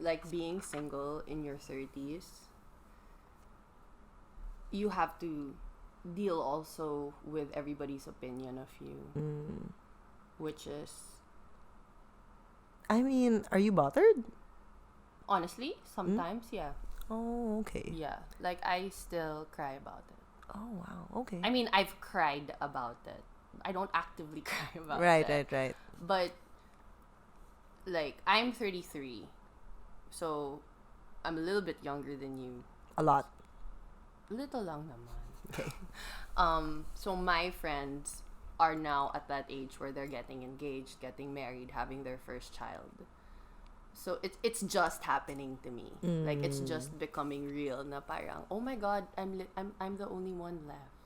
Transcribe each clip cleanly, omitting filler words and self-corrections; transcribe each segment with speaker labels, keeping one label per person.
Speaker 1: like being single in your 30s, you have to deal also with everybody's opinion of you, which is,
Speaker 2: I mean, are you bothered?
Speaker 1: honestly, sometimes, yeah.
Speaker 2: Oh, okay.
Speaker 1: Yeah. Like, I still cry about it.
Speaker 2: Oh, wow. Okay.
Speaker 1: I mean, I've cried about it. I don't actively cry about
Speaker 2: Right,
Speaker 1: it.
Speaker 2: right.
Speaker 1: But, like, I'm 33. So, I'm a little bit younger than you.
Speaker 2: A lot.
Speaker 1: Little lang naman.
Speaker 2: Okay.
Speaker 1: So my friends are now at that age where they're getting engaged, getting married, having their first child. So it's just happening to me. Like, it's just becoming real na parang, oh my god, I'm the only one left.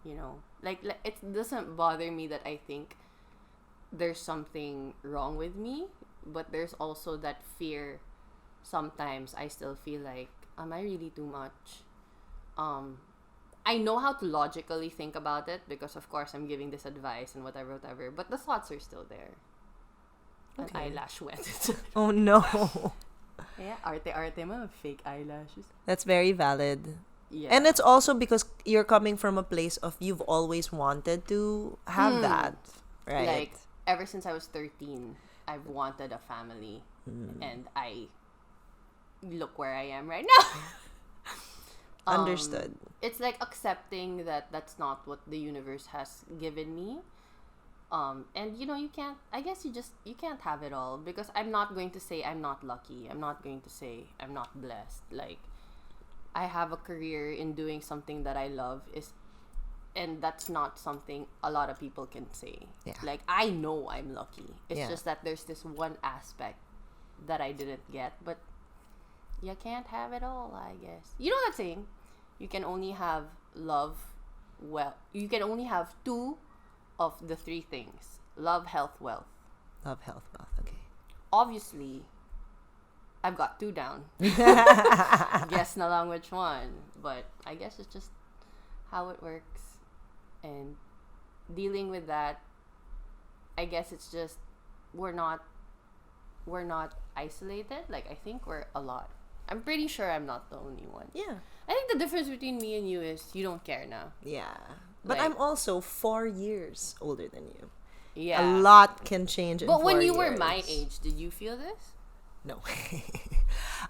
Speaker 1: You know? Like it doesn't bother me that I think there's something wrong with me, but there's also that fear. Sometimes I still feel like, am I really too much? I know how to logically think about it because, of course, I'm giving this advice and whatever, but the thoughts are still there. An eyelash wet.
Speaker 2: Oh, no.
Speaker 1: Yeah, arte mo, fake eyelashes.
Speaker 2: That's very valid.
Speaker 1: Yeah.
Speaker 2: And it's also because you're coming from a place of you've always wanted to have that, right?
Speaker 1: Like, ever since I was 13, I've wanted a family. And I look where I am right now.
Speaker 2: Understood.
Speaker 1: It's like accepting that that's not what the universe has given me. And you can't, I guess you can't have it all, because I'm not going to say I'm not lucky. I'm not going to say I'm not blessed. Like, I have a career in doing something that I love, and that's not something a lot of people can say.
Speaker 2: Yeah.
Speaker 1: Like, I know I'm lucky. It's
Speaker 2: Yeah.
Speaker 1: just that there's this one aspect that I didn't get, but you can't have it all, I guess. You know that saying? You can only have love, you can only have two of the three things: love, health, wealth.
Speaker 2: Love, health, wealth. Okay.
Speaker 1: Obviously, I've got two down. Guess na lang which one. But I guess it's just how it works. And dealing with that, I guess it's just we're not isolated. Like, I think we're a lot. I'm pretty sure I'm not the only one.
Speaker 2: Yeah.
Speaker 1: I think the difference between me and you is you don't care now.
Speaker 2: Yeah. But
Speaker 1: Like,
Speaker 2: I'm also 4 years older than you.
Speaker 1: yeah.
Speaker 2: A lot can change in
Speaker 1: But
Speaker 2: 4
Speaker 1: when you
Speaker 2: years.
Speaker 1: were my age, did you feel this?
Speaker 2: No.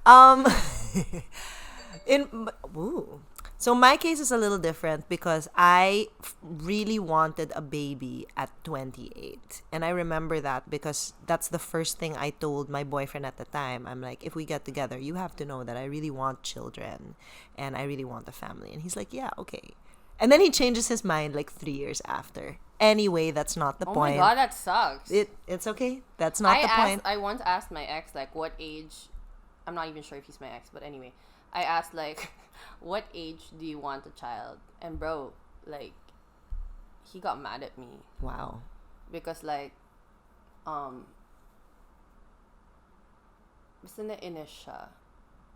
Speaker 2: um So my case is a little different because I really wanted a baby at 28. And I remember that because that's the first thing I told my boyfriend at the time. I'm like, if we get together, you have to know that I really want children and I really want a family. And he's like, yeah, okay. And then he changes his mind like 3 years after. Anyway, that's not the point.
Speaker 1: Oh my god, that sucks.
Speaker 2: It's okay. That's not the point.
Speaker 1: I once asked my ex, like, what age, I'm not even sure if he's my ex, but anyway, I asked, like, what age do you want a child? And bro, like, he got mad at me.
Speaker 2: Wow.
Speaker 1: Because, like, basta nainis siya.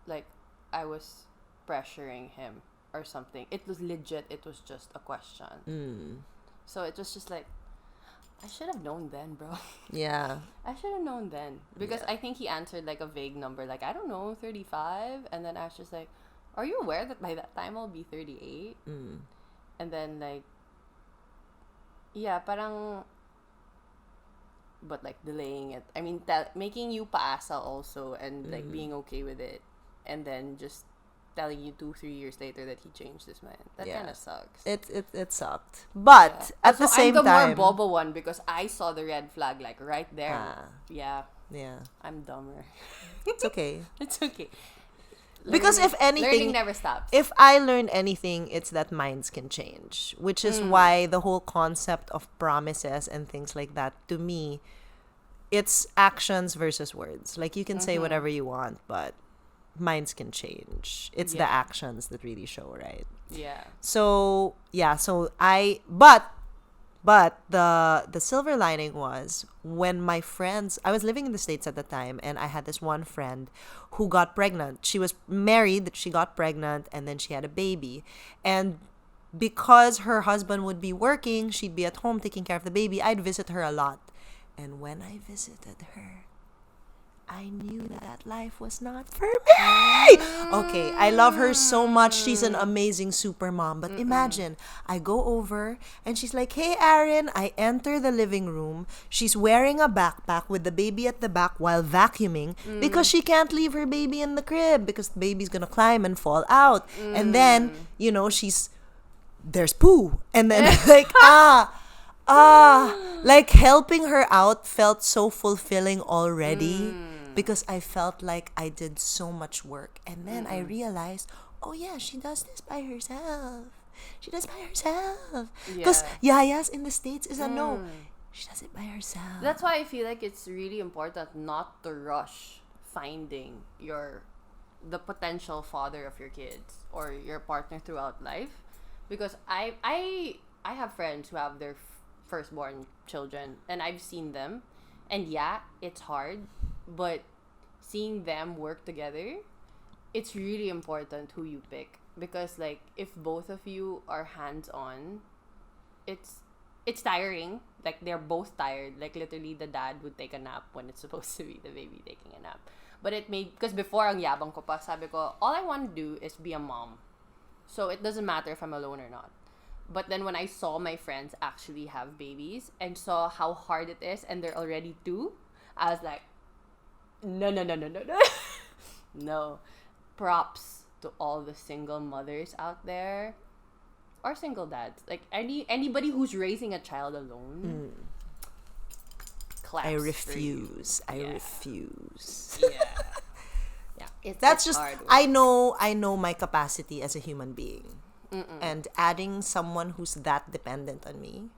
Speaker 1: Like, I was pressuring him or something. It was legit, it was just a question. So it was just like, I should have known then, bro.
Speaker 2: Yeah.
Speaker 1: I should have known then. Because I think he answered like a vague number, like, I don't know, 35. And then I was just like, are you aware that by that time I'll be 38? And then, like, yeah, parang, but like delaying it. I mean, making you paasa also, and like being okay with it. And then just telling you 2-3 years later that he changed his mind. That kind of sucks.
Speaker 2: It sucked. But at the
Speaker 1: Also,
Speaker 2: same
Speaker 1: I'm the
Speaker 2: time,
Speaker 1: more boba one because I saw the red flag like right there. Yeah, I'm dumber.
Speaker 2: it's okay.
Speaker 1: It's okay.
Speaker 2: Because if anything,
Speaker 1: learning never stops.
Speaker 2: If I learned anything, it's that minds can change, which is why the whole concept of promises and things like that, to me, it's actions versus words. Like, you can say whatever you want, but minds can change. It's the actions that really show, right?
Speaker 1: Yeah.
Speaker 2: So but the silver lining was when my friends, I was living in the States at the time, and I had this one friend who got pregnant. She was married, she got pregnant, and then she had a baby. And because her husband would be working, she'd be at home taking care of the baby, I'd visit her a lot. And when I visited her, I knew that life was not for me. Okay, I love her so much. She's an amazing super mom. But imagine, I go over and she's like, hey, Aaron. I enter the living room. She's wearing a backpack with the baby at the back while vacuuming because she can't leave her baby in the crib because the baby's going to climb and fall out. And then, there's poo. And then like, like helping her out felt so fulfilling already because I felt like I did so much work. And then I realized, oh yeah, she does this by herself. She does by herself. Because Yaya's in the States is a no. She does it by herself.
Speaker 1: That's why I feel like it's really important not to rush finding the potential father of your kids or your partner throughout life. Because I have friends who have their firstborn children and I've seen them, and yeah, it's hard, but seeing them work together, it's really important who you pick, because like if both of you are hands-on, it's tiring. Like they're both tired. Like literally the dad would take a nap when it's supposed to be the baby taking a nap. But it made, because before ang yabang ko pa, sabi ko, all I want to do is be a mom, so it doesn't matter if I'm alone or not. But then when I saw my friends actually have babies and saw how hard it is and they're already 2, I was like, no. No. Props to all the single mothers out there or single dads. Like anybody who's raising a child alone. Claps
Speaker 2: I refuse. I refuse.
Speaker 1: Yeah.
Speaker 2: That's
Speaker 1: it's
Speaker 2: just
Speaker 1: hard work.
Speaker 2: I know my capacity as a human being. And adding someone who's that dependent on me.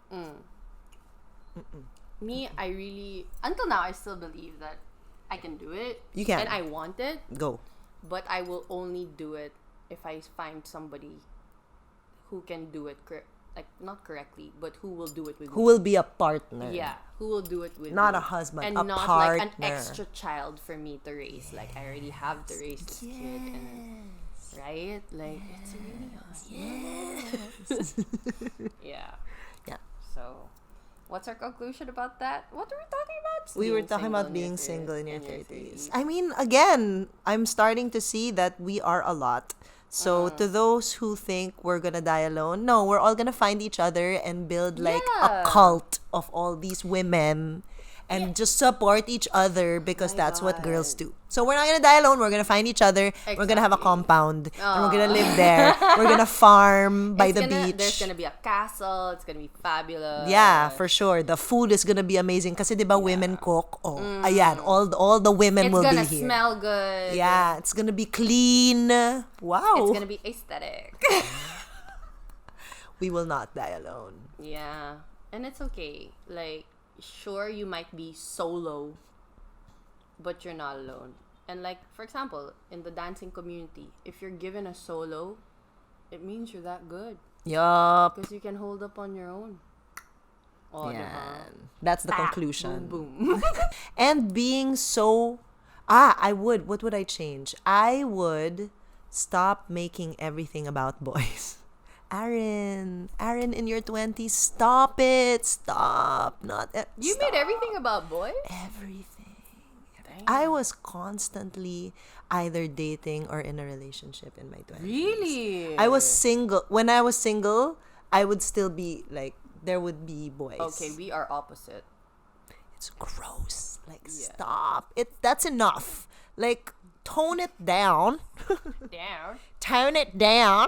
Speaker 1: Me, I really, until now, I still believe that I can do it.
Speaker 2: You can.
Speaker 1: And I want it.
Speaker 2: Go.
Speaker 1: But I will only do it if I find somebody who can do it, not correctly, but who will do it with me.
Speaker 2: Who will be a partner.
Speaker 1: Yeah, who will do it with
Speaker 2: Not
Speaker 1: me.
Speaker 2: a husband,
Speaker 1: and
Speaker 2: a
Speaker 1: not
Speaker 2: partner.
Speaker 1: like an extra child for me to raise. Like I already have to raise this kid. And right? Like it's really hard. Yeah. So, what's our conclusion about that? What were we talking about?
Speaker 2: We were talking about being single in your 30s. I mean, again, I'm starting to see that we are a lot. So, to those who think we're gonna die alone, no, we're all gonna find each other and build like a cult of all these women and just support each other because that's what girls do. So we're not gonna die alone. We're gonna find each other. Exactly. We're gonna have a compound and we're gonna live there. We're gonna farm by the beach.
Speaker 1: There's gonna be a castle. It's gonna be fabulous.
Speaker 2: Yeah, for sure. The food is gonna be amazing. Kasi diba women cook? Oh, ayan. All the women will be here.
Speaker 1: It's gonna smell good.
Speaker 2: Yeah, it's gonna be clean. Wow.
Speaker 1: It's gonna be aesthetic.
Speaker 2: We will not die alone.
Speaker 1: Yeah, and it's okay. Like, sure, you might be solo, but you're not alone. And like, for example, in the dancing community, if you're given a solo, it means you're that good.
Speaker 2: Yup.
Speaker 1: Because you can hold up on your own. Oh,
Speaker 2: yeah. That's the conclusion.
Speaker 1: Boom, boom.
Speaker 2: And being so... what would I change? I would stop making everything about boys. Aaron, in your 20s, stop it. Stop.
Speaker 1: You made everything about boys?
Speaker 2: Everything. I was constantly either dating or in a relationship in my 20s.
Speaker 1: Really?
Speaker 2: I was single. When I was single, I would still be like, there would be boys.
Speaker 1: Okay, we are opposite.
Speaker 2: It's gross. Like, stop. That's enough. Like, tone it down. Tone it down.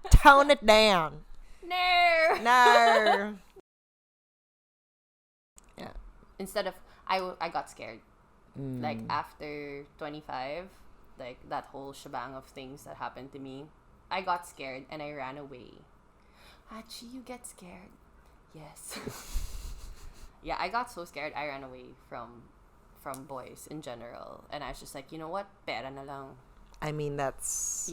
Speaker 2: Tone it down. No. Yeah.
Speaker 1: Instead of, I got scared. Like, after 25, like, that whole shebang of things that happened to me, I got scared and I ran away. Actually, you get scared. Yes. Yeah, I got so scared, I ran away from boys in general. And I was just like, you know what? Pera na lang.
Speaker 2: I mean, that's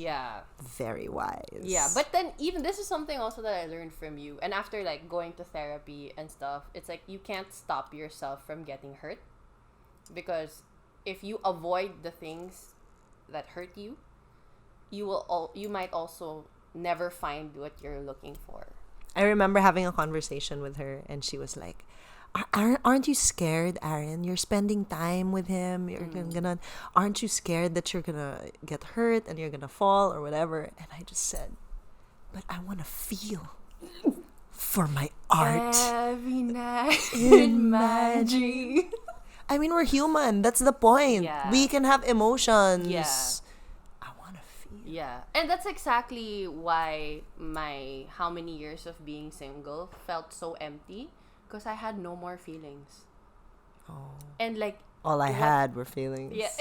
Speaker 2: very wise.
Speaker 1: Yeah, but then even this is something also that I learned from you. And after like going to therapy and stuff, it's like you can't stop yourself from getting hurt. Because if you avoid the things that hurt you, you might also never find what you're looking for.
Speaker 2: I remember having a conversation with her and she was like, Aren't you scared, Aaron? You're spending time with him. You're gonna. Aren't you scared that you're gonna get hurt and you're gonna fall or whatever? And I just said, but I want to feel for my art.
Speaker 1: Every night in magic.
Speaker 2: I mean, we're human. That's the point.
Speaker 1: Yeah.
Speaker 2: We can have emotions.
Speaker 1: Yeah.
Speaker 2: I want to feel.
Speaker 1: Yeah. And that's exactly why my how many years of being single felt so empty, because I had no more feelings.
Speaker 2: Oh.
Speaker 1: And like
Speaker 2: All I had were feelings.
Speaker 1: yeah.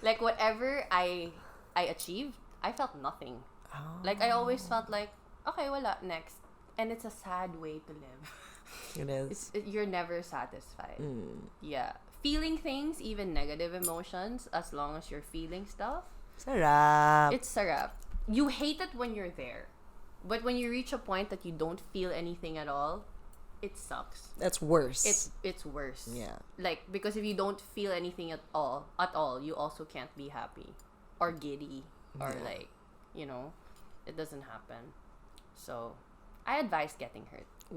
Speaker 1: Like whatever I achieved, I felt nothing.
Speaker 2: Oh.
Speaker 1: Like I always felt like, okay, wala, next. And it's a sad way to live.
Speaker 2: It is.
Speaker 1: You're never satisfied. Yeah. Feeling things, even negative emotions, as long as you're feeling stuff,
Speaker 2: Sarap.
Speaker 1: it's sarap. You hate it when you're there. But when you reach a point that you don't feel anything at all, it sucks.
Speaker 2: That's worse.
Speaker 1: It's worse.
Speaker 2: Yeah.
Speaker 1: Like, because if you don't feel anything at all, you also can't be happy or giddy or like, it doesn't happen. So, I advise getting hurt.